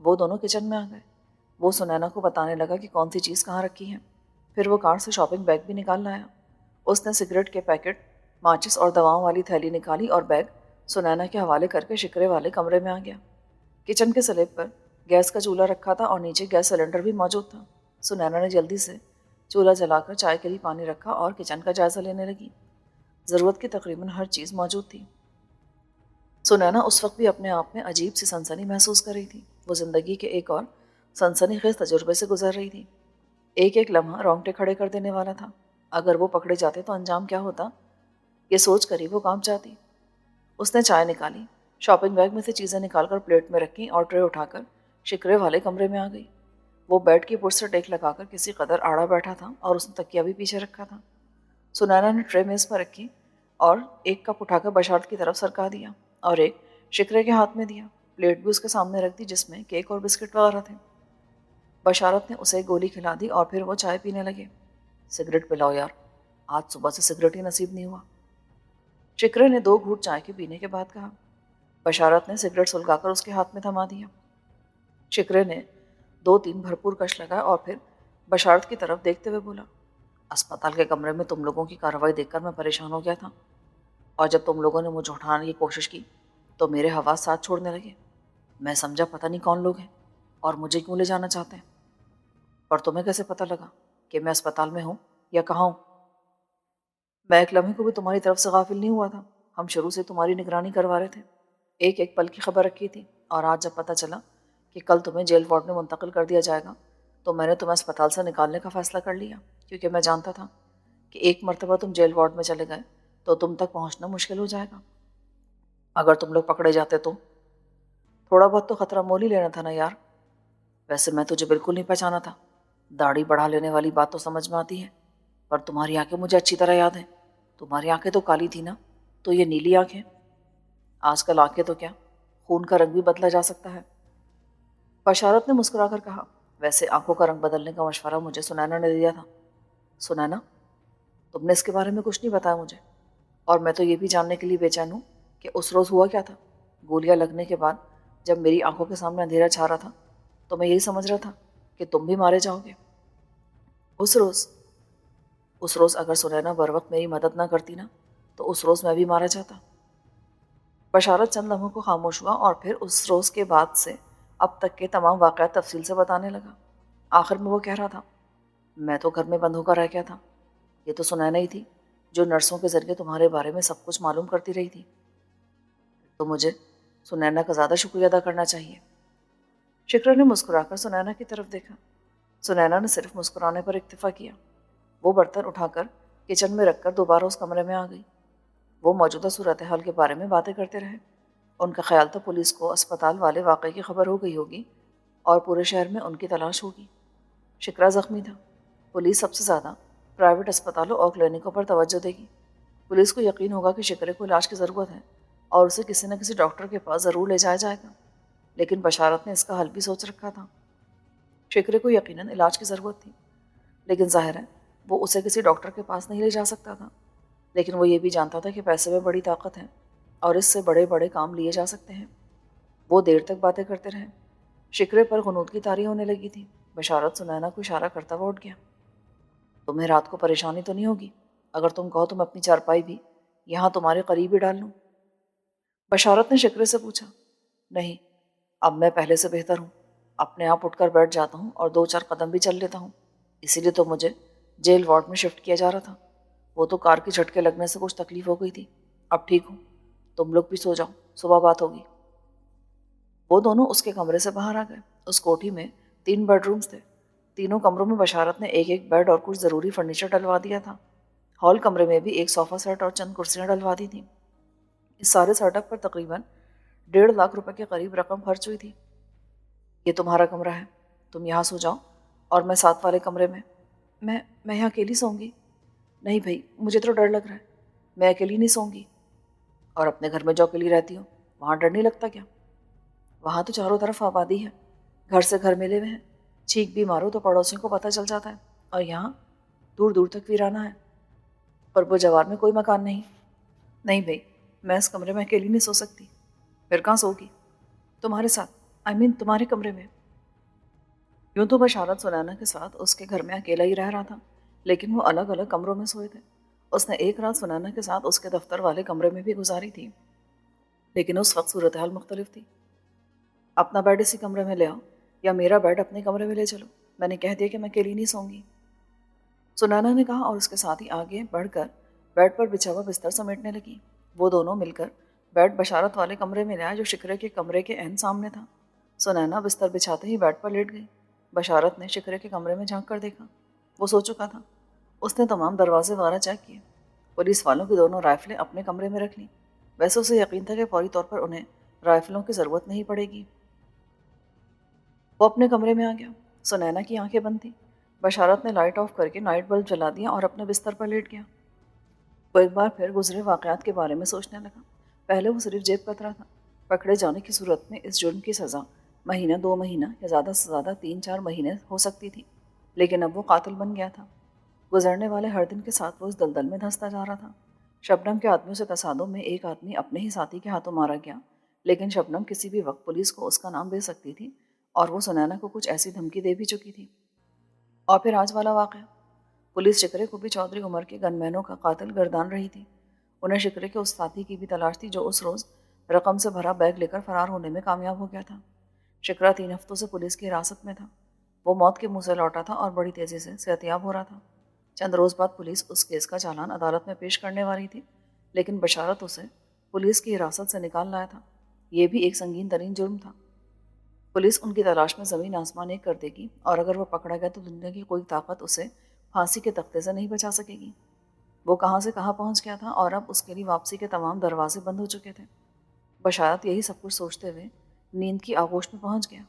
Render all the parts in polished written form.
وہ دونوں کچن میں آ گئے۔ وہ سنینا کو بتانے لگا کہ کون سی چیز کہاں رکھی ہے۔ پھر وہ کار سے شاپنگ بیگ بھی نکال لایا۔ اس نے سگریٹ کے پیکٹ، ماچس اور دواؤں والی تھیلی نکالی اور بیگ سنینا کے حوالے کر کے شکرے والے کمرے میں آ گیا۔ کچن کے سلیب پر گیس کا چولہا رکھا تھا اور نیچے گیس سلنڈر بھی موجود تھا۔ سنینا نے جلدی سے چولہا جلا کر چائے کے لیے پانی رکھا اور کچن کا جائزہ لینے لگی۔ ضرورت کی تقریباً ہر چیز موجود تھی۔ سنینا اس وقت بھی اپنے آپ میں عجیب سی سنسنی محسوس کر رہی تھی۔ وہ زندگی کے ایک اور سنسنی خیز تجربے سے گزر رہی تھی۔ ایک ایک لمحہ رونگٹے کھڑے کر دینے والا تھا۔ اگر وہ پکڑے جاتے تو انجام کیا ہوتا، یہ سوچ کر ہی وہ کانپ جاتی۔ اس نے چائے نکالی، شاپنگ بیگ میں سے چیزیں نکال کر پلیٹ میں رکھی اور ٹرے اٹھا کر شکرے والے کمرے میں آ گئی۔ وہ بیڈ کی پشت سے ٹیک لگا کر کسی قدر آڑا بیٹھا تھا اور اس نے تکیہ بھی پیچھے رکھا تھا۔ سنینا نے ٹرے میز پر رکھی اور ایک کپ اٹھا کر بشارت کی طرف سرکا دیا اور ایک شکرے کے ہاتھ میں دیا۔ پلیٹ بھی اس کے سامنے رکھ دی جس میں کیک اور بسکٹ وغیرہ تھے۔ بشارت نے اسے ایک گولی کھلا دی اور پھر وہ چائے پینے لگے۔ سگریٹ پلاؤ یار، آج صبح سے سگریٹ ہی نصیب نہیں ہوا، شکرے نے 2 گھونٹ چائے کے پینے کے بعد کہا۔ بشارت نے سگریٹ سلگا کر اس کے ہاتھ میں تھما دیا۔ شکرے نے 2-3 بھرپور کش لگا اور پھر بشارت کی طرف دیکھتے ہوئے بولا، اسپتال کے کمرے میں تم لوگوں کی کارروائی دیکھ کر میں پریشان ہو گیا تھا، اور جب تم لوگوں نے مجھے اٹھانے کی کوشش کی تو میرے حواس ساتھ چھوڑنے لگے۔ میں سمجھا پتہ نہیں کون لوگ ہیں اور مجھے کیوں لے جانا چاہتے ہیں۔ اور تمہیں کیسے پتہ لگا کہ میں اسپتال میں ہوں یا کہاں ہوں؟ میں ایک لمحے کو بھی تمہاری طرف سے غافل نہیں ہوا تھا۔ ہم شروع سے تمہاری نگرانی کروا رہے تھے، ایک ایک پل کی خبر رکھی تھی، اور آج جب پتہ چلا کہ کل تمہیں جیل وارڈ میں منتقل کر دیا جائے گا تو میں نے تمہیں اسپتال سے نکالنے کا فیصلہ کر لیا، کیونکہ میں جانتا تھا کہ ایک مرتبہ تم جیل وارڈ میں چلے گئے تو تم تک پہنچنا مشکل ہو جائے گا۔ اگر تم لوگ پکڑے جاتے تو تھوڑا بہت تو خطرہ مول ہی لینا تھا نا یار۔ ویسے میں تجھے بالکل نہیں پہچانا تھا، داڑھی بڑھا لینے والی بات تو سمجھ میں آتی ہے، پر تمہاری آنکھیں مجھے اچھی طرح یاد ہیں۔ تمہاری آنکھیں تو کالی تھی نا، تو یہ نیلی آنکھیں؟ آج کل آنکھیں تو کیا، خون کا رنگ بھی بدلا جا سکتا ہے۔ بشارت نے مسکرا کر کہا، ویسے آنکھوں کا رنگ بدلنے کا مشورہ مجھے سنینا نے دیا تھا۔ سنینا؟ تم نے اس کے بارے میں کچھ نہیں بتایا مجھے، اور میں تو یہ بھی جاننے کے لیے بے چین ہوں کہ اس روز ہوا کیا تھا۔ گولیاں لگنے کے بعد جب میری آنکھوں کے سامنے اندھیرا چھا رہا تھا تو میں یہی سمجھ رہا تھا کہ تم بھی مارے جاؤ گے۔ اس روز اگر سنینا بر وقت میری مدد نہ کرتی نا تو اس روز میں بھی مارا جاتا۔ بشارت چند لمحوں کو خاموش ہوا اور پھر اس روز کے بعد سے اب تک کے تمام واقعات تفصیل سے بتانے لگا۔ آخر میں وہ کہہ رہا تھا، میں تو گھر میں بند ہو کر رہ گیا تھا، یہ تو سنینا ہی تھی جو نرسوں کے ذریعے تمہارے بارے میں سب کچھ معلوم کرتی رہی تھی۔ تو مجھے سنینا کا زیادہ شکریہ ادا کرنا چاہیے۔ شکرے نے مسکرا کر سنینا کی طرف دیکھا۔ سنینا نے صرف مسکرانے پر اکتفا کیا۔ وہ برتن اٹھا کر کچن میں رکھ کر دوبارہ اس کمرے میں آ گئی۔ وہ موجودہ صورتحال کے بارے میں باتیں کرتے رہے۔ ان کا خیال تھا پولیس کو اسپتال والے واقعے کی خبر ہو گئی ہوگی اور پورے شہر میں ان کی تلاش ہوگی۔ شکرا زخمی تھا، پولیس سب سے زیادہ پرائیویٹ اسپتالوں اور کلینکوں پر توجہ دے گی۔ پولیس کو یقین ہوگا کہ شکرے کو علاج کی ضرورت ہے اور اسے کسی نہ کسی ڈاکٹر کے پاس ضرور لے جایا جائے گا۔ لیکن بشارت نے اس کا حل بھی سوچ رکھا تھا۔ شکرے کو یقیناً علاج کی ضرورت تھی، لیکن ظاہر ہے وہ اسے کسی ڈاکٹر کے پاس نہیں لے جا سکتا تھا۔ لیکن وہ یہ بھی جانتا تھا کہ پیسے میں بڑی طاقت ہے اور اس سے بڑے بڑے کام لیے جا سکتے ہیں۔ وہ دیر تک باتیں کرتے رہے۔ شکرے پر غنودگی طاری ہونے لگی تھی۔ بشارت سنینا کو اشارہ کرتا ہوا اٹھ گیا۔ تمہیں رات کو پریشانی تو نہیں ہوگی اگر تم کہو تو میں اپنی چارپائی بھی یہاں تمہارے قریب ہی ڈال لوں؟ بشارت نے شکرے سے پوچھا۔ نہیں، اب میں پہلے سے بہتر ہوں، اپنے آپ اٹھ کر بیٹھ جاتا ہوں اور 2-4 قدم بھی چل لیتا ہوں، اسی لیے تو مجھے جیل وارڈ میں شفٹ کیا جا رہا تھا۔ وہ تو کار کے جھٹکے لگنے سے کچھ تکلیف ہو گئی تھی، اب ٹھیک ہوں۔ تم لوگ بھی سو جاؤ، صبح بات ہوگی۔ وہ دونوں اس کے کمرے سے باہر آ گئے۔ اس کوٹھی میں 3 بیڈ رومز تھے۔ تینوں کمروں میں بشارت نے ایک ایک بیڈ اور کچھ ضروری فرنیچر ڈلوا دیا تھا۔ ہال کمرے میں بھی ایک صوفہ سیٹ اور چند کرسیاں ڈلوا دی تھیں۔ اس سارے سیٹ اپ پر تقریباً 1.5 لاکھ روپے کے قریب رقم خرچ ہوئی تھی۔ یہ تمہارا کمرہ ہے، تم یہاں سو جاؤ اور میں ساتھ والے کمرے میں۔ میں یہاں اکیلی سوں گی؟ نہیں بھائی، مجھے تو ڈر لگ رہا ہے، میں اکیلی نہیں سوں گی۔ اور اپنے گھر میں جو اکیلی رہتی ہوں وہاں ڈر نہیں لگتا کیا؟ وہاں تو چاروں طرف آبادی ہے، گھر سے گھر ملے ہوئے ہیں، چھینک بھی مارو تو پڑوسیوں کو پتہ چل جاتا ہے، اور یہاں دور دور تک ویرانہ ہے، پر وہ جوار میں کوئی مکان نہیں۔ نہیں بھائی، میں اس کمرے میں اکیلی نہیں سو سکتی۔ پھر کہاں سو گی؟ تمہارے ساتھ، تمہارے کمرے میں؟ یوں تو بشارت سنینا کے ساتھ اس کے گھر میں اکیلا ہی رہ رہا تھا، لیکن وہ الگ الگ کمروں میں سوئے تھے۔ اس نے ایک رات سنینا کے ساتھ اس کے دفتر والے کمرے میں بھی گزاری تھی، لیکن اس وقت صورتحال مختلف تھی۔ اپنا بیڈ اسی کمرے میں لے آؤ، یا میرا بیڈ اپنے کمرے میں لے چلو، میں نے کہہ دیا کہ میں اکیلی نہیں سوں گی، سنینا نے کہا، اور اس کے ساتھ ہی آگے بڑھ کر بیڈ پر بچھا ہوا بستر سمیٹنے لگی۔ وہ دونوں مل کر بیڈ بشارت والے کمرے میں لے آئے جو شکرے کے کمرے کے عین سامنے تھا۔ سنینا بستر بچھاتے ہی بیڈ پر لیٹ گئی۔ بشارت نے شکرے کے کمرے میں جھانک کر دیکھا، وہ سو چکا تھا۔ اس نے تمام دروازے وغیرہ چیک کیے، پولیس والوں کی دونوں رائفلیں اپنے کمرے میں رکھ لیں۔ ویسے اسے یقین تھا کہ فوری طور پر انہیں رائفلوں کی ضرورت نہیں پڑے گی۔ وہ اپنے کمرے میں آ گیا۔ سنینا کی آنکھیں بند تھیں۔ بشارت نے لائٹ آف کر کے نائٹ بلب جلا دیا اور اپنے بستر پر لیٹ گیا۔ وہ ایک بار پھر گزرے واقعات کے بارے میں سوچنے لگا۔ پہلے وہ صرف جیب کترا تھا۔ پکڑے جانے کی صورت میں اس جرم کی سزا مہینہ، 2 مہینہ یا زیادہ سے زیادہ 3-4 مہینے ہو سکتی تھی، لیکن اب وہ قاتل بن گیا تھا۔ گزرنے والے ہر دن کے ساتھ وہ اس دلدل میں دھنستا جا رہا تھا۔ شبنم کے آدمیوں سے تصادم میں ایک آدمی اپنے ہی ساتھی کے ہاتھوں مارا گیا، لیکن شبنم کسی بھی وقت پولیس کو اس کا نام دے سکتی تھی، اور وہ سنینا کو کچھ ایسی دھمکی دے بھی چکی تھی۔ اور پھر آج والا واقعہ۔ پولیس شکرے کو بھی چودھری عمر کے گن مینوں کا قاتل گردان رہی تھی۔ انہیں شکرے کے اس ساتھی کی بھی تلاش تھی جو اس روز رقم سے بھرا بیگ لے کر فرار ہونے میں کامیاب ہو گیا تھا۔ شکرا 3 ہفتوں سے پولیس کی حراست میں تھا۔ وہ موت کے منہ سے لوٹا تھا اور بڑی تیزی سے صحتیاب ہو رہا تھا۔ چند روز بعد پولیس اس کیس کا چالان عدالت میں پیش کرنے والی تھی، لیکن بشارت اسے پولیس کی حراست سے نکال لایا تھا۔ یہ بھی ایک سنگین ترین جرم تھا۔ پولیس ان کی تلاش میں زمین آسمان ایک کر دے گی، اور اگر وہ پکڑا گیا تو دنیا کی کوئی طاقت اسے پھانسی کے تختے سے نہیں بچا سکے گی۔ وہ کہاں سے کہاں پہنچ گیا تھا، اور اب اس کے لیے واپسی کے تمام دروازے بند ہو چکے تھے۔ بشارت یہی سب کچھ سوچتے ہوئے نیند کی آغوش میں پہنچ گیا۔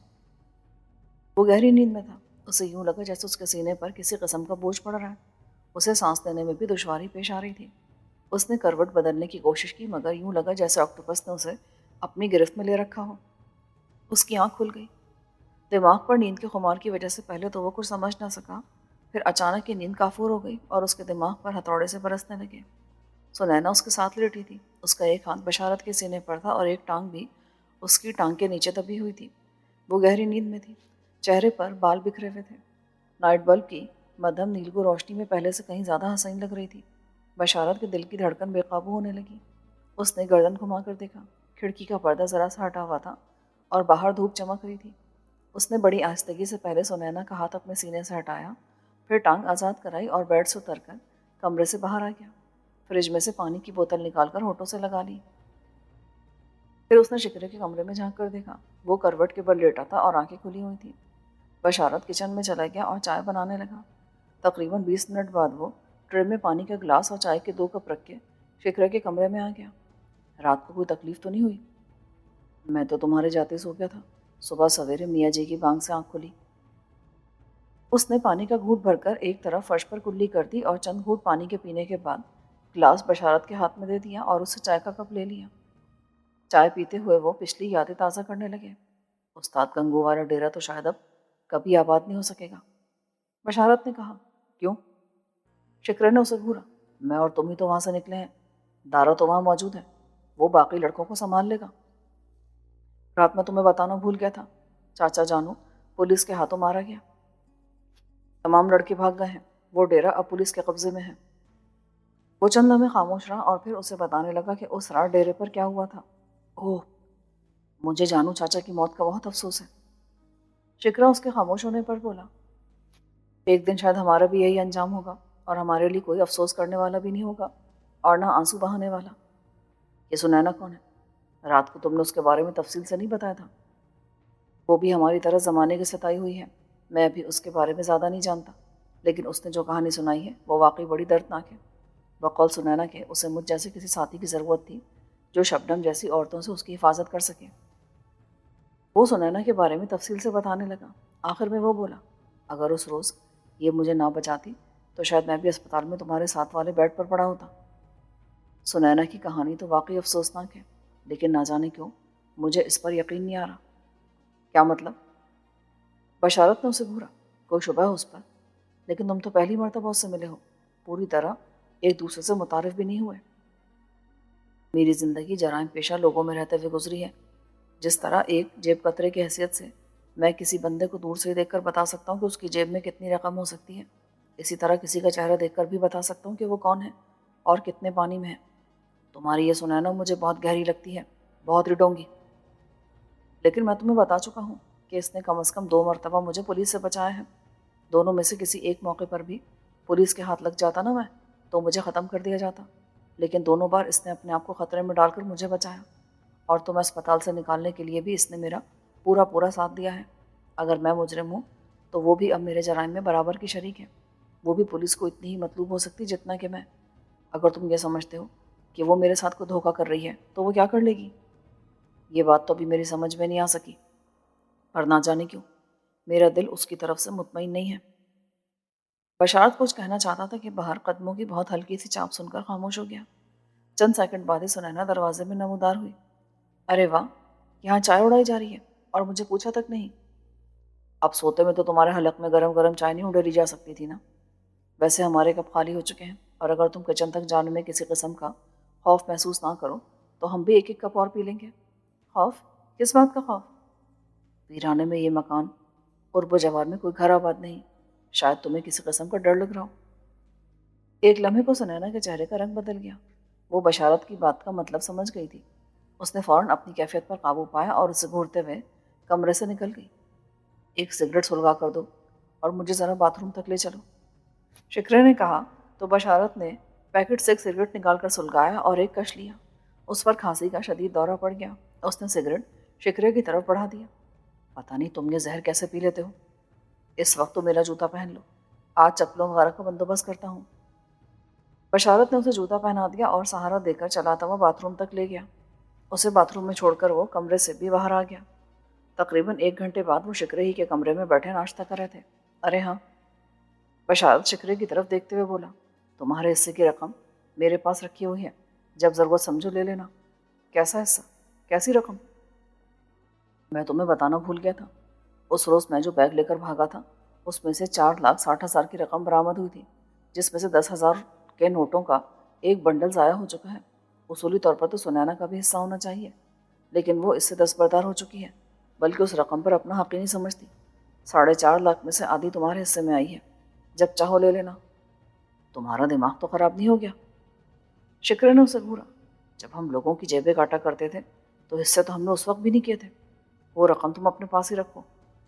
وہ گہری نیند میں تھا۔ اسے یوں لگا جیسے اس کے سینے پر کسی قسم کا بوجھ پڑ رہا ہے۔ اسے سانس لینے میں بھی دشواری پیش آ رہی تھی۔ اس نے کروٹ بدلنے کی کوشش کی، مگر یوں لگا جیسے آکٹوپس نے اسے اپنی گرفت میں لے رکھا ہو۔ اس کی آنکھ کھل گئی۔ دماغ پر نیند کے خمار کی وجہ سے پہلے تو وہ کچھ سمجھ نہ سکا، پھر اچانک یہ نیند کافور ہو گئی اور اس کے دماغ پر ہتھوڑے سے برسنے لگے۔ سنینا اس کے ساتھ لیٹی تھی۔ اس کا ایک ہاتھ بشارت کے سینے پر تھا اور ایک ٹانگ بھی اس کی ٹانگ کے نیچے دبی ہوئی تھی۔ وہ گہری نیند میں تھی۔ چہرے پر بال بکھرے ہوئے تھے۔ نائٹ بلب کی مدھم نیلگو روشنی میں پہلے سے کہیں زیادہ حسین لگ رہی تھی۔ بشارت کے دل کی دھڑکن بے قابو ہونے لگی۔ اس نے گردن گھما کر دیکھا۔ کھڑکی کا پردہ ذرا سا ہٹا ہوا تھا اور باہر دھوپ چمک رہی تھی۔ اس نے بڑی آہستگی سے پہلے سنینا کا ہاتھ اپنے سینے سے ہٹایا، پھر ٹانگ آزاد کرائی اور بیڈ سے اتر کر کمرے سے باہر آ گیا۔ فریج میں سے پانی کی بوتل نکال کر ہونٹوں سے لگا لی۔ پھر اس نے شکرے کے کمرے میں جھانک کر دیکھا۔ وہ کروٹ کے بل لیٹا تھا اور آنکھیں کھلی ہوئی تھیں۔ بشارت کچن میں چلا گیا اور چائے بنانے لگا۔ تقریباً 20 منٹ بعد وہ ٹرے میں پانی کا گلاس اور چائے کے 2 کپ رکھ کے شکرے کے کمرے میں آ گیا۔ رات کو کوئی تکلیف تو نہیں ہوئی؟ میں تو تمہارے جاتے سو گیا تھا۔ صبح سویرے میاں جی کی بانگ سے آنکھ کھلی۔ اس نے پانی کا گھونٹ بھر کر ایک طرف فرش پر کلی کر دی اور چند گھونٹ پانی کے پینے کے بعد گلاس بشارت کے ہاتھ میں دے دیا اور اس سے چائے کا کپ لے لیا۔ چائے پیتے ہوئے وہ پچھلی یادیں تازہ کرنے لگے۔ استاد گنگو والا ڈیرا تو شاید اب کبھی آباد نہیں ہو سکے گا۔ بشارت نے کہا، کیوں؟ شکرے نے اسے گھورا، میں اور تم ہی تو وہاں سے نکلے ہیں، دارا تو وہاں موجود ہے، وہ باقی لڑکوں کو سنبھال لے گا۔ رات میں تمہیں بتانا بھول گیا تھا، چاچا جانو پولیس کے ہاتھوں مارا گیا۔ تمام لڑکے بھاگ گئے ہیں، وہ ڈیرا اب پولیس کے قبضے میں ہے۔ وہ چند لمحے خاموش رہا اور پھر اسے بتانے لگا کہ اس رات ڈیرے پر کیا ہوا تھا۔ اوہ، مجھے جانو چاچا کی موت کا بہت افسوس ہے۔ شکرا اس کے خاموش ہونے پر بولا، ایک دن شاید ہمارا بھی یہی انجام ہوگا، اور ہمارے لیے کوئی افسوس کرنے والا بھی نہیں ہوگا اور نہ آنسو بہانے والا۔ یہ سنینا کون ہے؟ رات کو تم نے اس کے بارے میں تفصیل سے نہیں بتایا تھا؟ وہ بھی ہماری طرح زمانے کی ستائی ہوئی ہے۔ میں ابھی اس کے بارے میں زیادہ نہیں جانتا، لیکن اس نے جو کہانی سنائی ہے وہ واقعی بڑی دردناک ہے۔ بقول سنینا کہ اسے مجھ جیسے کسی ساتھی کی ضرورت تھی جو شبنم جیسی عورتوں سے اس کی حفاظت کر سکے۔ وہ سنینا کے بارے میں تفصیل سے بتانے لگا۔ آخر میں وہ بولا، اگر اس روز یہ مجھے نہ بچاتی تو شاید میں بھی اسپتال میں تمہارے ساتھ والے بیڈ پر پڑا ہوتا۔ سنینا کی کہانی تو واقعی افسوسناک ہے، لیکن نہ جانے کیوں مجھے اس پر یقین نہیں آ رہا۔ کیا مطلب؟ بشارت نے اسے گھورا، کوئی شبہ ہے اس پر؟ لیکن تم تو پہلی مرتبہ اس سے ملے ہو، پوری طرح ایک دوسرے سے متعارف بھی نہیں ہوئے۔ میری زندگی جرائم پیشہ لوگوں میں رہتے ہوئے گزری ہے، جس طرح ایک جیب کترے کی حیثیت سے میں کسی بندے کو دور سے دیکھ کر بتا سکتا ہوں کہ اس کی جیب میں کتنی رقم ہو سکتی ہے، اسی طرح کسی کا چہرہ دیکھ کر بھی بتا سکتا ہوں کہ وہ کون ہے اور کتنے پانی میں ہے۔ تمہاری یہ سنانا مجھے بہت گہری لگتی ہے، بہت رڈوں گی، لیکن میں تمہیں بتا چکا ہوں کہ اس نے کم از کم 2 مرتبہ مجھے پولیس سے بچایا ہے۔ دونوں میں سے کسی ایک موقع پر بھی پولیس کے ہاتھ لگ جاتا نا میں، تو مجھے ختم کر دیا جاتا، لیکن دونوں بار اس نے اپنے آپ کو خطرے میں ڈال کر مجھے بچایا، اور تمہیں اسپتال سے نکالنے کے لیے بھی اس نے میرا پورا ساتھ دیا ہے۔ اگر میں مجرم ہوں تو وہ بھی اب میرے جرائم میں برابر کی شریک ہے، وہ بھی پولیس کو اتنی ہی مطلوب ہو سکتی جتنا کہ میں۔ اگر تم یہ سمجھتے ہو کہ وہ میرے ساتھ کوئی دھوکہ کر رہی ہے تو وہ کیا کر لے گی؟ یہ بات تو ابھی میری سمجھ میں نہیں آ سکی، پر نہ جانے کیوں میرا دل اس کی طرف سے مطمئن نہیں ہے۔ بشارت کچھ کہنا چاہتا تھا کہ باہر قدموں کی بہت ہلکی سی چاپ سن کر خاموش ہو گیا۔ چند سیکنڈ بعد ہی سنینا دروازے میں نمودار ہوئی۔ ارے واہ، یہاں چائے اڑائی جا رہی ہے اور مجھے پوچھا تک نہیں۔ اب سوتے میں تو تمہارے حلق میں گرم گرم چائے نہیں اڈیلی جا سکتی تھی نا؟ ویسے ہمارے کپ خالی ہو چکے ہیں، اور اگر تم کچن تک جانے میں کسی قسم کا خوف محسوس نہ کرو تو ہم بھی ایک ایک کپ اور پی لیں گے۔ خوف؟ کس بات کا خوف؟ ویرانے میں یہ مکان، قرب و جوار میں کوئی گھر آباد نہیں، شاید تمہیں کسی قسم کا ڈر لگ رہا ہو۔ ایک لمحے کو سنینا کے چہرے کا رنگ بدل گیا۔ وہ بشارت کی بات کا مطلب سمجھ گئی تھی۔ اس نے فوراً اپنی کیفیت پر قابو پایا اور اسے گھورتے ہوئے کمرے سے نکل گئی۔ ایک سگریٹ سلگا کر دو اور مجھے ذرا باتھ روم تک لے چلو، شکرے نے کہا تو بشارت نے پیکٹ سے ایک سگریٹ نکال کر سلگایا اور ایک کش لیا۔ اس پر کھانسی کا شدید دورہ پڑ گیا۔ اس نے سگریٹ شکرے کی طرف بڑھا دیا۔ پتہ نہیں تم یہ زہر کیسے پی لیتے ہو۔ اس وقت تو میرا جوتا پہن لو، آج چپلوں وغیرہ کا بندوبست کرتا ہوں۔ بشارت نے اسے جوتا پہنا دیا اور سہارا دے کر چلاتا ہوا باتھ روم تک لے گیا۔ اسے باتھ روم میں چھوڑ کر وہ کمرے سے بھی باہر آ گیا۔ تقریباً 1 گھنٹے بعد وہ شکرے ہی کے کمرے میں بیٹھے ناشتہ کر رہے تھے۔ ارے ہاں، بشارت شکرے کی طرف دیکھتے ہوئے بولا، تمہارے حصے کی رقم میرے پاس رکھی ہوئی ہے، جب ضرورت سمجھو لے لینا۔ کیسا حصہ؟ کیسی رقم؟ میں تمہیں بتانا بھول گیا تھا، اس روز میں جو بیگ لے کر بھاگا تھا اس میں سے 4,60,000 کی رقم برآمد ہوئی تھی، جس میں سے 10,000 کے نوٹوں کا ایک بنڈل ضائع ہو چکا ہے۔ اصولی طور پر تو سنینا کا بھی حصہ ہونا چاہیے، لیکن وہ اس سے دستبردار ہو چکی ہے، بلکہ اس رقم پر اپنا حق ہی نہیں سمجھتی۔ 4.5 لاکھ میں سے آدھی تمہارے حصے میں آئی ہے، جب چاہو لے لینا۔ تمہارا دماغ تو خراب نہیں ہو گیا؟ شکرے نے اسے گھورا۔ جب ہم لوگوں کی جیبیں کاٹا کرتے تھے تو حصے تو ہم نے اس وقت بھی نہیں کیے تھے۔ وہ رقم تم اپنے پاس ہی رکھو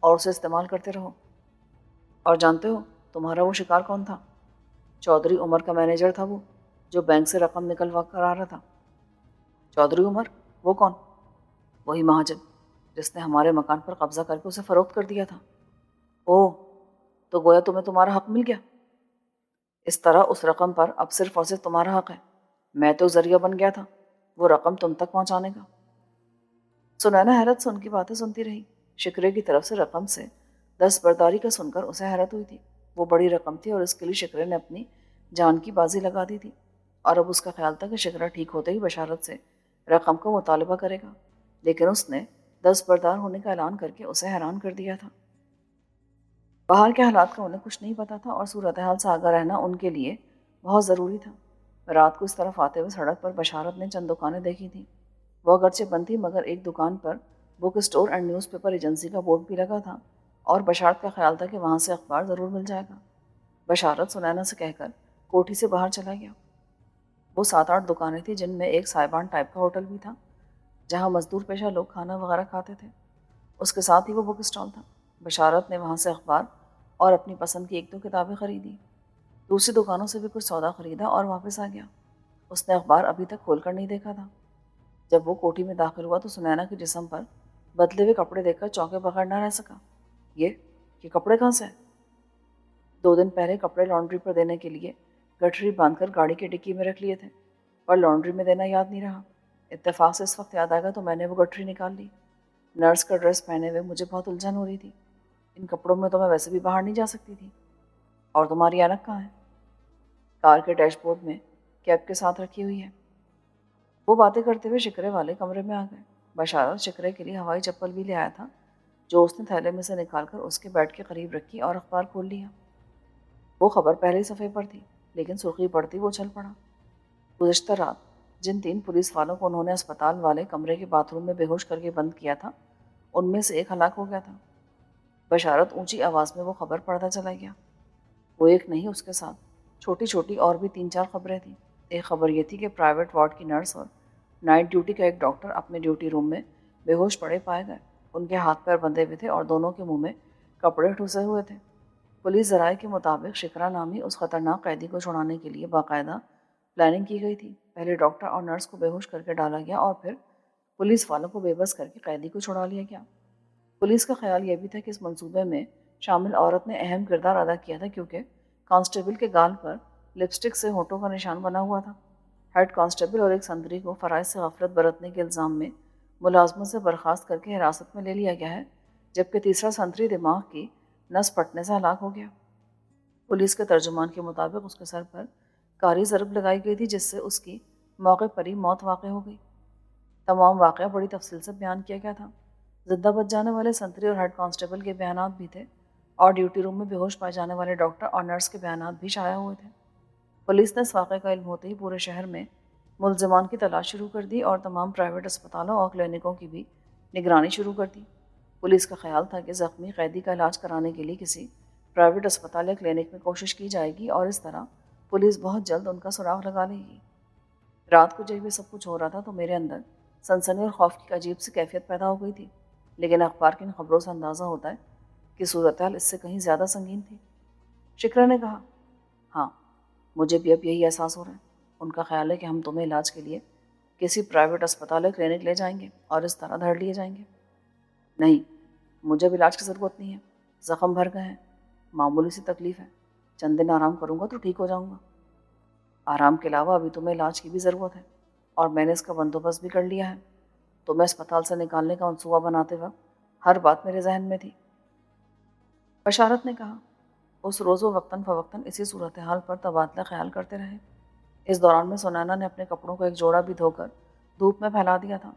اور اسے استعمال کرتے رہو۔ اور جانتے ہو تمہارا وہ شکار کون تھا؟ چودھری عمر کا مینیجر تھا، وہ جو بینک سے رقم نکلوا کر آ رہا تھا۔ چودھری عمر؟ وہ کون؟ وہی مہاجن جس نے ہمارے مکان پر قبضہ کر کے اسے فروخت کر دیا تھا۔ اوہ، تو گویا تمہیں تمہارا حق مل گیا۔ اس طرح اس رقم پر اب صرف اور صرف تمہارا حق ہے، میں تو ذریعہ بن گیا تھا وہ رقم تم تک پہنچانے کا۔ سنینا حیرت سے ان کی باتیں سنتی رہی۔ شکرے کی طرف سے رقم سے دستبرداری کا سن کر اسے حیرت ہوئی تھی۔ وہ بڑی رقم تھی اور اس کے لیے شکرے نے اپنی جان کی بازی لگا دی تھی، اور اب اس کا خیال تھا کہ شکرہ ٹھیک ہوتے ہی بشارت سے رقم کا مطالبہ کرے گا، لیکن اس نے دستبردار ہونے کا اعلان کر کے اسے حیران کر دیا تھا۔ باہر کے حالات کا انہیں کچھ نہیں پتا تھا اور صورتحال سے آگاہ رہنا ان کے لیے بہت ضروری تھا۔ رات کو اس طرف آتے ہوئے سڑک پر بشارت نے چند دکانیں دیکھی تھیں۔ وہ اگرچہ بند تھی، مگر ایک دکان پر book store and newspaper agency کا بورڈ بھی لگا تھا، اور بشارت کا خیال تھا کہ وہاں سے اخبار ضرور مل جائے گا۔ بشارت سنینا سے کہہ کر کوٹھی سے باہر چلا گیا۔ وہ 7-8 دکانیں تھیں، جن میں ایک سائبان ٹائپ کا ہوٹل بھی تھا جہاں مزدور پیشہ لوگ کھانا وغیرہ کھاتے تھے۔ اس کے ساتھ ہی وہ بک اسٹال تھا۔ بشارت نے وہاں سے اخبار اور اپنی پسند کی 1-2 کتابیں خریدی۔ دوسری دکانوں سے بھی کچھ سودا خریدا اور واپس آ گیا۔ اس نے اخبار ابھی تک کھول کر نہیں دیکھا تھا۔ جب وہ کوٹھی میں داخل ہوا تو سنینا کے جسم پر بدلے ہوئے کپڑے دیکھ کر چونکے بغیر نہ رہ سکا۔ یہ کپڑے کہاں سے ہیں؟ 2 دن پہلے کپڑے لانڈری پر دینے کے لیے گٹھری باندھ کر گاڑی کی ڈکی میں رکھ لیے تھے، پر لانڈری میں دینا یاد نہیں رہا۔ اتفاق سے اس وقت یاد آ گیا تو میں نے وہ گٹھری نکال لی۔ نرس کا ڈریس پہنے ہوئے مجھے بہت الجھن ہو رہی تھی۔ ان کپڑوں میں تو میں ویسے بھی باہر نہیں جا سکتی تھی۔ اور تمہاری اینک کہاں ہے؟ کار کے ڈیش بورڈ میں کیپ کے ساتھ رکھی ہوئی ہے۔ وہ باتیں کرتے ہوئے شکرے والے کمرے میں آ گئے۔ بشارت شکرے کے لیے ہوائی چپل بھی لے آیا تھا، جو اس نے تھیلے میں سے نکال کر اس کے بیڈ کے قریب رکھی اور اخبار کھول لیا۔ وہ خبر پہلے ہی صفحے پر تھی، لیکن سرخی پڑتی وہ اچھل پڑا۔ گزشتہ رات جن 3 پولیس والوں کو انہوں نے اسپتال والے کمرے کے باتھ روم میں بے ہوش کر کے بند کیا تھا ان میں سے ایک ہلاک ہو گیا تھا۔ بشارت اونچی آواز میں وہ خبر پڑھتا چلا گیا۔ وہ ایک نہیں، اس کے ساتھ چھوٹی چھوٹی اور بھی 3-4 خبریں تھیں۔ ایک خبر یہ تھی کہ پرائیویٹ وارڈ کی نرس اور نائٹ ڈیوٹی کا ایک ڈاکٹر اپنے ڈیوٹی روم میں بے ہوش پڑے پائے گئے۔ ان کے ہاتھ پیر بندھے ہوئے تھے اور دونوں کے منہ میں کپڑے ٹھوسے ہوئے تھے۔ پولیس ذرائع کے مطابق شکرا نامی اس خطرناک قیدی کو چھڑانے کے لیے باقاعدہ پلاننگ کی گئی تھی۔ پہلے ڈاکٹر اور نرس کو بے ہوش کر کے ڈالا گیا اور پھر پولیس والوں کو بے بس کر کے قیدی کو چھڑا لیا گیا۔ پولیس کا خیال یہ بھی تھا کہ اس منصوبے میں شامل عورت نے اہم کردار ادا کیا تھا، کیونکہ کانسٹیبل کے گال پر لپسٹک سے ہونٹوں کا نشان بنا ہوا تھا۔ ہیڈ کانسٹیبل اور ایک سنتری کو فرائض سے غفلت برتنے کے الزام میں ملازمت سے برخاست کر کے حراست میں لے لیا گیا ہے، جبکہ تیسرا سنتری دماغ کی نس پھٹنے سے ہلاک ہو گیا۔ پولیس کے ترجمان کے مطابق اس کے سر پر کاری ضرب لگائی گئی تھی، جس سے اس کی موقع پر ہی موت واقع ہو گئی۔ تمام واقعہ بڑی تفصیل سے بیان کیا گیا تھا۔ زندہ بچ جانے والے سنتری اور ہیڈ کانسٹیبل کے بیانات بھی تھے اور ڈیوٹی روم میں بے ہوش پائے جانے والے ڈاکٹر اور نرس کے بیانات بھی شائع ہوئے تھے۔ پولیس نے اس واقعے کا علم ہوتے ہی پورے شہر میں ملزمان کی تلاش شروع کر دی اور تمام پرائیویٹ اسپتالوں اور کلینکوں کی بھی نگرانی شروع کر دی۔ پولیس کا خیال تھا کہ زخمی قیدی کا علاج کرانے کے لیے کسی پرائیویٹ اسپتال یا کلینک میں کوشش کی جائے گی اور اس طرح پولیس بہت جلد ان کا سراغ لگا لے گی۔ رات کو جب یہ سب کچھ ہو رہا تھا تو میرے اندر سنسنی اور خوف کی عجیب سی کیفیت پیدا ہو گئی تھی، لیکن اخبار کی ان خبروں سے اندازہ ہوتا ہے کہ صورتحال اس سے کہیں زیادہ سنگین تھی۔ شکرا نے کہا، ہاں مجھے بھی اب یہی احساس ہو رہا ہے۔ ان کا خیال ہے کہ ہم تمہیں علاج کے لیے کسی پرائیویٹ اسپتال یا کلینک لے جائیں گے اور اس طرح دھڑ لیے جائیں گے۔ نہیں، مجھے اب علاج کی ضرورت نہیں ہے۔ زخم بھر گئے ہیں، معمولی سی تکلیف ہے، چند دن آرام کروں گا تو ٹھیک ہو جاؤں گا۔ آرام کے علاوہ ابھی تمہیں علاج کی بھی ضرورت ہے اور میں نے اس کا بندوبست بھی کر لیا ہے۔ تمہیں اسپتال سے نکالنے کا منصوبہ بناتے وقت ہر بات میرے ذہن میں تھی۔ بشارت نے کہا، اس روز وہ وقتاً فوقتاً اسی صورتحال پر تبادلہ خیال کرتے رہے۔ اس دوران میں سنینا نے اپنے کپڑوں کو ایک جوڑا بھی دھو کر دھوپ میں پھیلا دیا تھا۔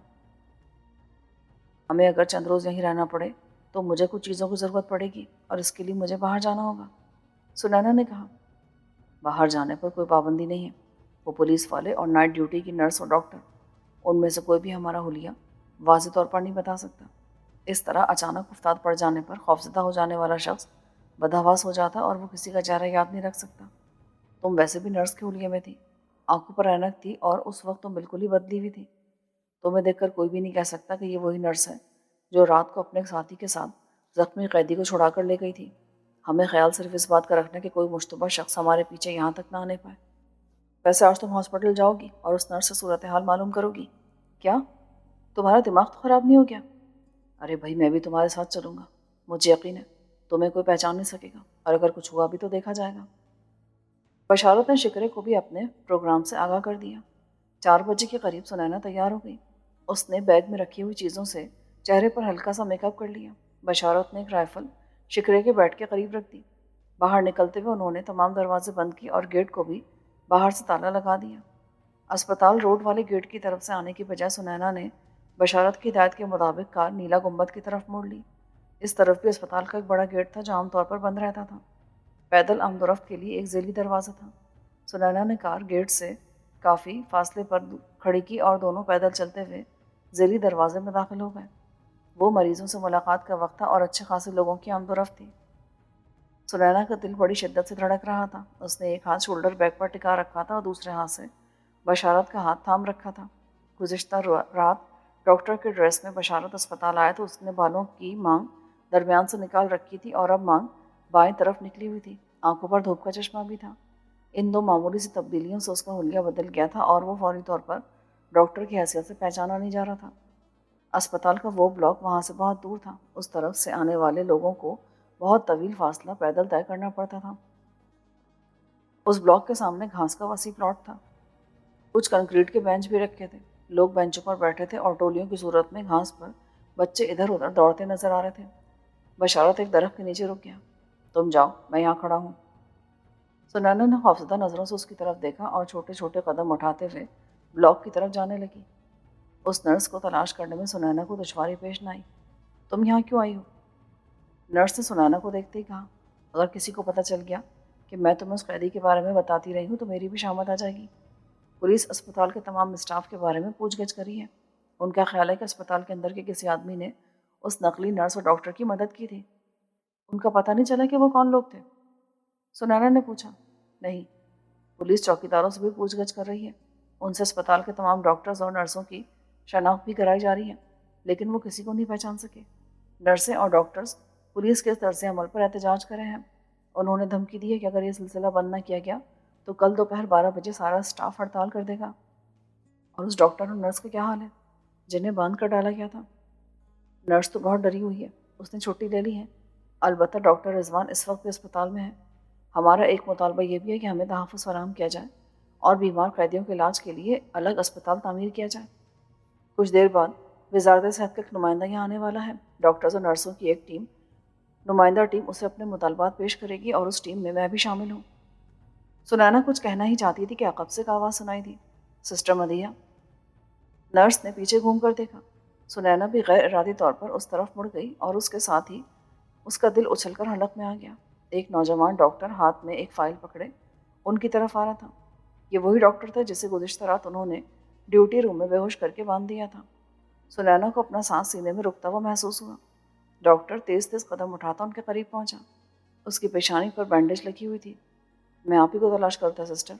ہمیں اگر چند روز یہیں رہنا پڑے تو مجھے کچھ چیزوں کی ضرورت پڑے گی اور اس کے لیے مجھے باہر جانا ہوگا۔ سنینا نے کہا، باہر جانے پر کوئی پابندی نہیں ہے۔ وہ پولیس والے اور نائٹ ڈیوٹی کی نرس اور ڈاکٹر، ان میں سے کوئی بھی ہمارا حلیہ واضح طور پر نہیں بتا سکتا۔ اس طرح اچانک افتاد پڑ جانے پر خوفزدہ ہو جانے والا شخص بدحواس ہو جاتا اور وہ کسی کا چہرہ یاد نہیں رکھ سکتا۔ تم ویسے بھی نرس کے حلیے میں تھی، آنکھوں پر اینک تھی اور اس وقت تم بالکل ہی بدلی ہوئی تھی۔ تمہیں دیکھ کر کوئی بھی نہیں کہہ سکتا کہ یہ وہی نرس ہے جو رات کو اپنے ساتھی کے ساتھ زخمی قیدی کو چھڑا کر لے گئی تھی۔ ہمیں خیال صرف اس بات کا رکھنا کہ کوئی مشتبہ شخص ہمارے پیچھے یہاں تک نہ آنے پائے۔ ویسے آج تم ہاسپٹل جاؤ گی اور اس نرس سے صورتحال معلوم کرو گی۔ کیا تمہارا دماغ تو خراب نہیں ہو گیا؟ ارے بھائی، میں بھی تمہارے ساتھ چلوں گا، مجھے یقین ہے تمہیں کوئی پہچان نہیں سکے گا اور اگر کچھ ہوا بھی تو دیکھا جائے گا۔ بشارت نے شکرے کو بھی اپنے پروگرام سے آگاہ کر دیا۔ 4 بجے کے قریب سنینا تیار ہو گئی۔ اس نے بیگ میں رکھی ہوئی چیزوں سے چہرے پر ہلکا سا میک اپ کر لیا۔ بشارت نے ایک رائفل شکرے کے بیڈ کے قریب رکھ دی۔ باہر نکلتے ہوئے انہوں نے تمام دروازے بند کیے اور گیٹ کو بھی باہر سے تالا لگا دیا۔ اسپتال روڈ والے گیٹ کی طرف سے آنے کی بجائے سنینا نے بشارت کی ہدایت کے مطابق کار نیلا گنبد کی طرف موڑ لی۔ اس طرف بھی اسپتال کا ایک بڑا گیٹ تھا جو عام طور پر بند رہتا تھا۔ پیدل آمد و رفت کے لیے ایک ذیلی دروازہ تھا۔ سنینا نے کار گیٹ سے کافی فاصلے پر کھڑی کی اور دونوں پیدل چلتے ہوئے ذیلی دروازے میں داخل ہو گئے۔ وہ مریضوں سے ملاقات کا وقت تھا اور اچھے خاصے لوگوں کی آمد و رفت تھی۔ سنینا کا دل بڑی شدت سے دھڑک رہا تھا۔ اس نے ایک ہاتھ شولڈر بیگ پر ٹکا رکھا تھا اور دوسرے ہاتھ سے بشارت کا ہاتھ تھام رکھا تھا۔ گزشتہ رات ڈاکٹر کے ڈریس میں بشارت اسپتال آیا تو اس نے بالوں کی مانگ درمیان سے نکال رکھی تھی اور اب مانگ بائیں طرف نکلی ہوئی تھی۔ آنکھوں پر دھوپ کا چشمہ بھی تھا۔ ان 2 معمولی سی تبدیلیوں سے اس کا حلیہ بدل گیا تھا اور وہ فوری طور پر ڈاکٹر کی حیثیت سے پہچانا نہیں جا رہا تھا۔ اسپتال کا وہ بلاک وہاں سے بہت دور تھا۔ اس طرف سے آنے والے لوگوں کو بہت طویل فاصلہ پیدل طے کرنا پڑتا تھا۔ اس بلاک کے سامنے گھاس کا وسیع پلاٹ تھا۔ کچھ کنکریٹ کے بینچ بھی رکھے تھے۔ لوگ بینچوں پر بیٹھے تھے اور ٹولیوں کی صورت میں گھاس پر بچے ادھر ادھر دوڑتے نظر آ رہے تھے۔ بشارت ایک درخت کے نیچے رک گیا۔ تم جاؤ، میں یہاں کھڑا ہوں۔ سنینا نے خوفزدہ نظروں سے اس کی طرف دیکھا اور چھوٹے چھوٹے قدم اٹھاتے ہوئے بلاک کی طرف جانے لگی۔ اس نرس کو تلاش کرنے میں سنینا کو دشواری پیش نہ آئی۔ تم یہاں کیوں آئی ہو؟ نرس نے سنینا کو دیکھتے ہی کہا، اگر کسی کو پتہ چل گیا کہ میں تمہیں اس قیدی کے بارے میں بتاتی رہی ہوں تو میری بھی شامت آ جائے گی۔ پولیس اسپتال کے تمام اسٹاف کے بارے میں پوچھ گچھ کری ہے۔ ان کا خیال ہے کہ اسپتال کے اندر کے کسی آدمی نے اس نقلی نرس اور ڈاکٹر کی مدد کی تھی۔ ان کا پتہ نہیں چلا کہ وہ کون لوگ تھے؟ سنینا نے پوچھا۔ نہیں، پولیس چوکیداروں سے بھی پوچھ گچھ کر رہی ہے۔ ان سے اسپتال کے تمام ڈاکٹرز اور نرسوں کی شناخت بھی کرائی جا رہی ہے، لیکن وہ کسی کو نہیں پہچان سکے۔ نرسیں اور ڈاکٹرز پولیس کے طرز عمل پر احتجاج کرے ہیں۔ انہوں نے دھمکی دی ہے کہ اگر یہ سلسلہ بند نہ کیا گیا تو کل دوپہر 12 بجے سارا اسٹاف ہڑتال کر دے گا۔ اور اس ڈاکٹر اور نرس کا کیا حال ہے جنہیں باندھ کر ڈالا گیا تھا؟ نرس تو بہت ڈری ہوئی ہے، اس نے چھٹی لے لی ہے۔ البتہ ڈاکٹر رضوان اس وقت بھی اسپتال میں ہے۔ ہمارا ایک مطالبہ یہ بھی ہے کہ ہمیں تحفظ فراہم کیا جائے اور بیمار قیدیوں کے علاج کے لیے الگ اسپتال تعمیر کیا جائے۔ کچھ دیر بعد وزارت صحت کا ایک نمائندہ یہاں آنے والا ہے۔ ڈاکٹرز اور نرسوں کی ایک نمائندہ ٹیم اسے اپنے مطالبات پیش کرے گی اور اس ٹیم میں بھی شامل ہوں۔ سنینا کچھ کہنا ہی چاہتی تھی کہ عقب سے ایک آواز سنائی دی، سسٹر مدیحہ۔ نرس نے پیچھے گھوم کر دیکھا۔ سنینا بھی غیر ارادی طور پر اس طرف مڑ گئی اور اس کے ساتھ ہی اس کا دل اچھل کر حلق میں آ گیا۔ ایک نوجوان ڈاکٹر ہاتھ میں ایک فائل پکڑے ان کی طرف آ رہا تھا۔ یہ وہی ڈاکٹر تھا جسے گزشتہ رات انہوں نے ڈیوٹی روم میں بے ہوش کر کے باندھ دیا تھا۔ سنینا کو اپنا سانس سینے میں رکتا ہوا محسوس ہوا۔ ڈاکٹر تیز تیز قدم اٹھاتا ان کے قریب پہنچا۔ اس کی پیشانی پر بینڈیج لگی ہوئی تھی۔ میں آپ ہی کو تلاش کرتا سسٹر،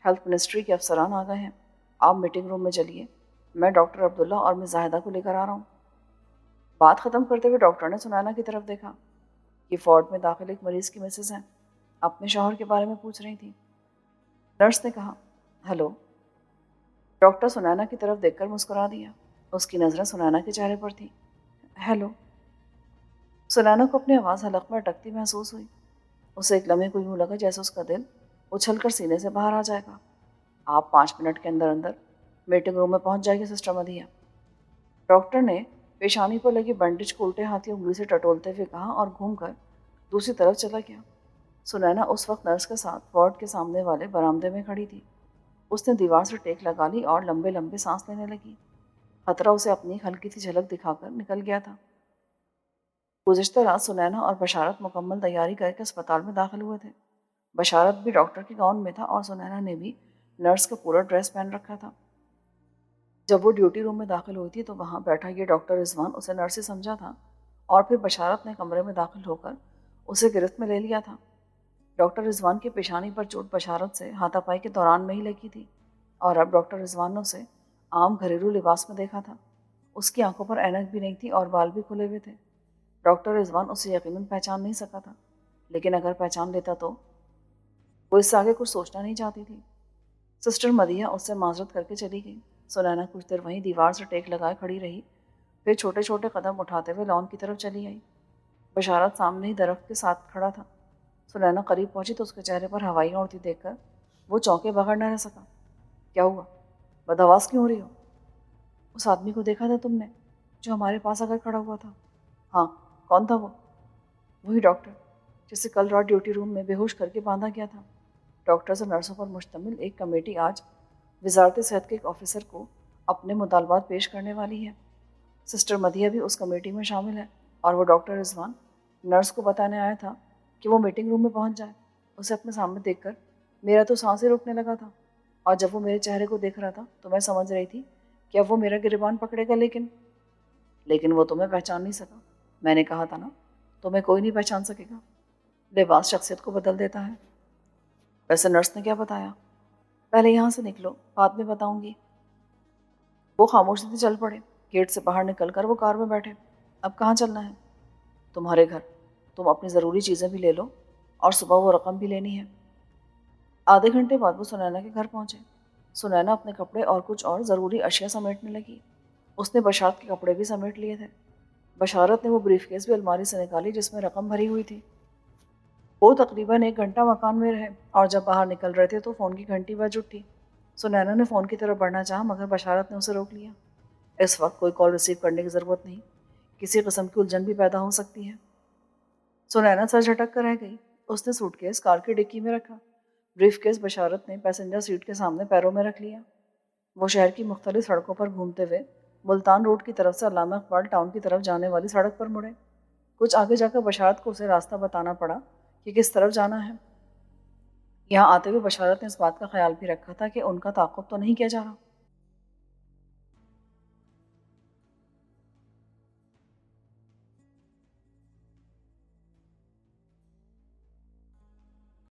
ہیلتھ منسٹری کے افسران آ گئے ہیں، آپ میٹنگ روم میں چلیے، میں ڈاکٹر عبداللہ اور مس زاہدہ کو لے کر آ رہا ہوں۔ بات ختم کرتے ہوئے ڈاکٹر نے سنینا کی طرف دیکھا۔ یہ فورڈ میں داخل ایک مریض کی مسز ہیں، اپنے شوہر کے بارے میں پوچھ رہی تھی۔ نرس نے کہا، ہلو۔ ڈاکٹر سنینا کی طرف دیکھ کر مسکرا دیا۔ اس کی نظریں سنینا کے چہرے پر تھیں۔ ہیلو۔ سنینا کو اپنی آواز حلق میں اٹکتی محسوس ہوئی۔ اسے ایک لمحے کو یوں لگا جیسے اس کا دل اچھل کر سینے سے باہر آ جائے گا۔ آپ 5 منٹ کے اندر اندر میٹنگ روم میں پہنچ جائے گی سسٹر مدیحہ۔ ڈاکٹر نے پیشانی پر لگی بینڈیج کو الٹے ہاتھی انگلی سے ٹٹولتے ہوئے کہا اور گھوم کر دوسری طرف چلا گیا۔ سنینا اس وقت نرس کے ساتھ وارڈ کے سامنے والے برآمدے میں کھڑی تھی۔ اس نے دیوار سے ٹیک لگا لی اور لمبے لمبے سانس لینے لگی۔ خطرہ اسے اپنی ہلکی سی جھلک دکھا کر نکل گیا تھا۔ گزشتہ رات سنینا اور بشارت مکمل تیاری کر کے اسپتال میں داخل ہوئے تھے۔ بشارت بھی ڈاکٹر کے گاؤن میں تھا اور سنینا نے بھی نرس کا پورا ڈریس پہن رکھا تھا۔ جب وہ ڈیوٹی روم میں داخل ہوئی تھی تو وہاں بیٹھا یہ ڈاکٹر رضوان اسے نرس ہی سمجھا تھا اور پھر بشارت نے کمرے میں داخل ہو کر اسے گرفت میں لے لیا تھا۔ ڈاکٹر رضوان کی پیشانی پر چوٹ بشارت سے ہاتھا پائی کے دوران میں ہی لگی تھی اور اب ڈاکٹر رضوان نے اسے عام گھریلو لباس میں دیکھا تھا۔ اس کی آنکھوں پر اینک بھی نہیں تھی اور بال بھی کھلے ہوئے تھے۔ ڈاکٹر رضوان اسے یقیناً پہچان نہیں سکا تھا، لیکن اگر پہچان لیتا تو وہ اس سے آگے کچھ سوچنا نہیں چاہتی تھی۔ سسٹر مدیحہ اس سے معذرت کر کے چلی گئی۔ سنینا کچھ دیر وہیں دیوار سے ٹیک لگائے کھڑی رہی، پھر چھوٹے چھوٹے قدم اٹھاتے ہوئے لان کی طرف چلی آئی۔ بشارت سامنے ہی درخت کے ساتھ کھڑا تھا۔ سنینا قریب پہنچی تو اس کے چہرے پر ہوائیاں اڑتی دیکھ کر وہ چونکے بغیر نہ رہ سکا۔ کیا ہوا؟ بدحواس کیوں ہو رہی ہو؟ اس آدمی کو دیکھا تھا تم نے جو ہمارے پاس آ کر کھڑا ہوا تھا؟ ہاں، کون تھا وہ؟ وہی ڈاکٹر جسے کل رات ڈیوٹی روم میں بے ہوش کر کے باندھا گیا تھا۔ ڈاکٹرز اور نرسوں پر مشتمل ایک کمیٹی آج وزارت صحت کے ایک آفیسر کو اپنے مطالبات پیش کرنے والی ہے۔ سسٹر مدیحہ بھی اس کمیٹی میں شامل ہے اور وہ ڈاکٹر رضوان نرس کو بتانے آیا تھا کہ وہ میٹنگ روم میں پہنچ جائے۔ اسے اپنے سامنے دیکھ کر میرا تو سانس ہی روکنے لگا تھا اور جب وہ میرے چہرے کو دیکھ رہا تھا تو میں سمجھ رہی تھی کہ اب وہ میرا گریبان پکڑے گا، لیکن وہ تمہیں پہچان نہیں سکا۔ میں نے کہا تھا نا، تمہیں کوئی نہیں پہچان سکے گا، لباس شخصیت کو بدل دیتا ہے۔ ویسے نرس نے کیا بتایا؟ پہلے یہاں سے نکلو، بعد میں بتاؤں گی۔ وہ خاموشی سے چل پڑے۔ گیٹ سے باہر نکل کر وہ کار میں بیٹھے۔ اب کہاں چلنا ہے؟ تمہارے گھر، تم اپنی ضروری چیزیں بھی لے لو اور صبح وہ رقم بھی لینی ہے۔ آدھے گھنٹے بعد وہ سنینا کے گھر پہنچے۔ سنینا اپنے کپڑے اور کچھ اور ضروری اشیاء سمیٹنے لگی۔ اس نے بشارت کے کپڑے بھی سمیٹ لیے تھے۔ بشارت نے وہ بریف کیس بھی الماری سے نکالی جس میں رقم بھری ہوئی تھی۔ وہ تقریباً 1 گھنٹہ مکان میں رہے اور جب باہر نکل رہے تھے تو فون کی گھنٹی بج اٹھی۔ سنینا نے فون کی طرف بڑھنا چاہا مگر بشارت نے اسے روک لیا۔ اس وقت کوئی کال ریسیو کرنے کی ضرورت نہیں، کسی قسم کی الجھن بھی پیدا ہو سکتی ہے۔ سنینا سر جھٹک کر رہ گئی۔ اس نے سوٹ کیس کار کی ڈکی میں رکھا۔ بریف کیس بشارت نے پیسنجر سیٹ کے سامنے پیروں میں رکھ لیا۔ وہ شہر کی مختلف سڑکوں پر گھومتے ہوئے ملتان روڈ کی طرف سے علامہ اقبال ٹاؤن کی طرف جانے والی سڑک پر مڑے۔ کچھ آگے جا کر بشارت کو اسے راستہ بتانا پڑا کہ کس طرف جانا ہے۔ یہاں آتے ہوئے بشارت نے اس بات کا خیال بھی رکھا تھا کہ ان کا تعاقب تو نہیں کیا جا رہا۔